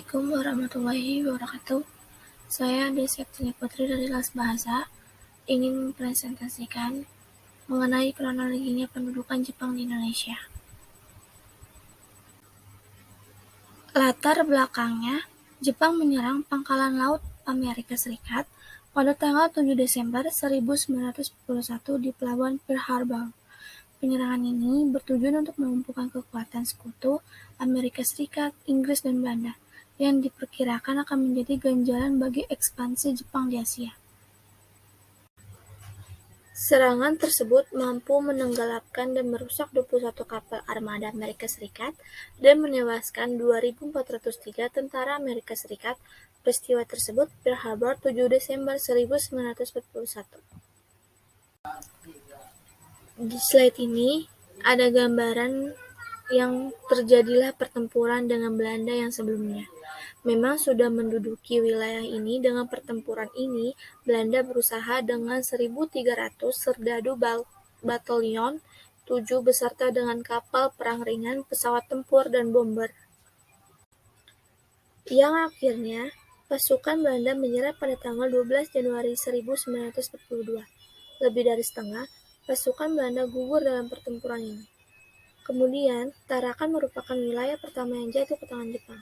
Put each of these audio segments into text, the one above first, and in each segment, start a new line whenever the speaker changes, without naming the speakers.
Assalamualaikum warahmatullahi wabarakatuh. Saya Desi Aktini Putri dari Las Bahasa ingin mempresentasikan mengenai kronologinya pendudukan Jepang di Indonesia. Latar belakangnya, Jepang menyerang pangkalan laut Amerika Serikat pada tanggal 7 Desember 1941 di Pelabuhan Pearl Harbor. Penyerangan ini bertujuan untuk melumpuhkan kekuatan sekutu Amerika Serikat, Inggris, dan Belanda yang diperkirakan akan menjadi ganjalan bagi ekspansi Jepang di Asia. Serangan tersebut mampu menenggelamkan dan merusak 21 kapal armada Amerika Serikat dan menewaskan 2.403 tentara Amerika Serikat. Peristiwa tersebut Pearl Harbor 7 Desember 1941. Di slide ini ada gambaran yang terjadilah pertempuran dengan Belanda yang sebelumnya. Memang sudah menduduki wilayah ini. Dengan pertempuran ini, Belanda berusaha dengan 1.300 serdadu batalion 7 beserta dengan kapal perang ringan, pesawat tempur, dan bomber. Yang akhirnya, pasukan Belanda menyerah pada tanggal 12 Januari 1942. Lebih dari setengah pasukan Belanda gugur dalam pertempuran ini. Kemudian, Tarakan merupakan wilayah pertama yang jatuh ke tangan Jepang.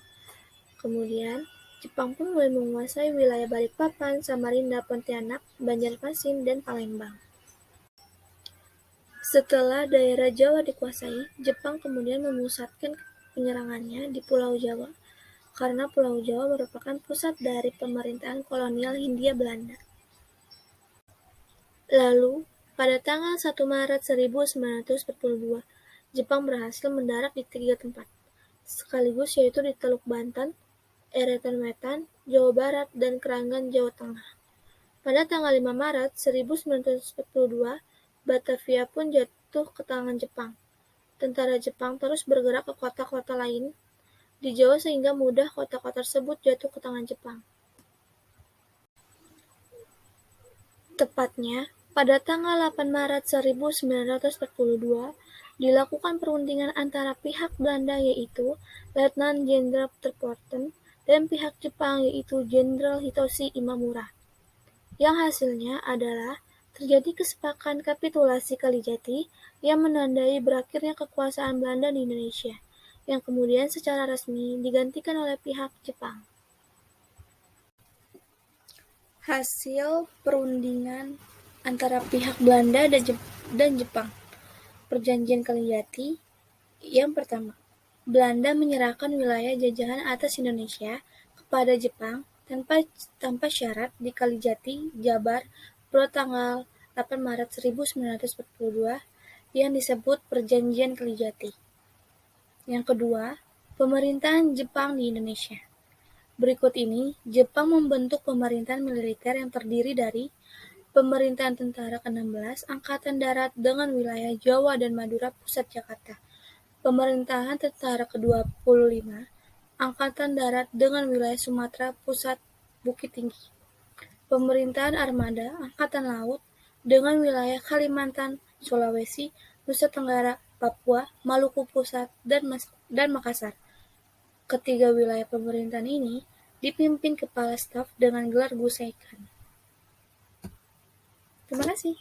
Kemudian, Jepang pun mulai menguasai wilayah Balikpapan, Samarinda, Pontianak, Banjarmasin, dan Palembang. Setelah daerah Jawa dikuasai, Jepang kemudian memusatkan penyerangannya di Pulau Jawa, karena Pulau Jawa merupakan pusat dari pemerintahan kolonial Hindia Belanda. Lalu, pada tanggal 1 Maret 1942, Jepang berhasil mendarat di 3 tempat, sekaligus yaitu di Teluk Banten, Eretan Wetan, Jawa Barat, dan Keranggan, Jawa Tengah. Pada tanggal 5 Maret 1942, Batavia pun jatuh ke tangan Jepang. Tentara Jepang terus bergerak ke kota-kota lain di Jawa sehingga mudah kota-kota tersebut jatuh ke tangan Jepang. Tepatnya, pada tanggal 8 Maret 1942, dilakukan perundingan antara pihak Belanda yaitu Letnan Jenderal Terpoten dan pihak Jepang yaitu Jenderal Hitoshi Imamura. Yang hasilnya adalah terjadi kesepakatan kapitulasi Kalijati yang menandai berakhirnya kekuasaan Belanda di Indonesia, yang kemudian secara resmi digantikan oleh pihak Jepang. Hasil perundingan antara pihak Belanda dan Jepang. Perjanjian Kalijati. Yang pertama, Belanda menyerahkan wilayah jajahan atas Indonesia kepada Jepang tanpa syarat di Kalijati, Jabar, pada tanggal 8 Maret 1942 yang disebut Perjanjian Kalijati. Yang kedua, pemerintahan Jepang di Indonesia. Berikut ini, Jepang membentuk pemerintahan militer yang terdiri dari Pemerintahan Tentara ke-16 Angkatan Darat dengan wilayah Jawa dan Madura Pusat Jakarta, Pemerintahan Tentara ke-25 Angkatan Darat dengan wilayah Sumatera Pusat Bukit Tinggi, Pemerintahan Armada Angkatan Laut dengan wilayah Kalimantan, Sulawesi, Nusa Tenggara, Papua, Maluku Pusat, dan Makassar. Ketiga wilayah pemerintahan ini dipimpin kepala staf dengan gelar Guseikan. Terima kasih.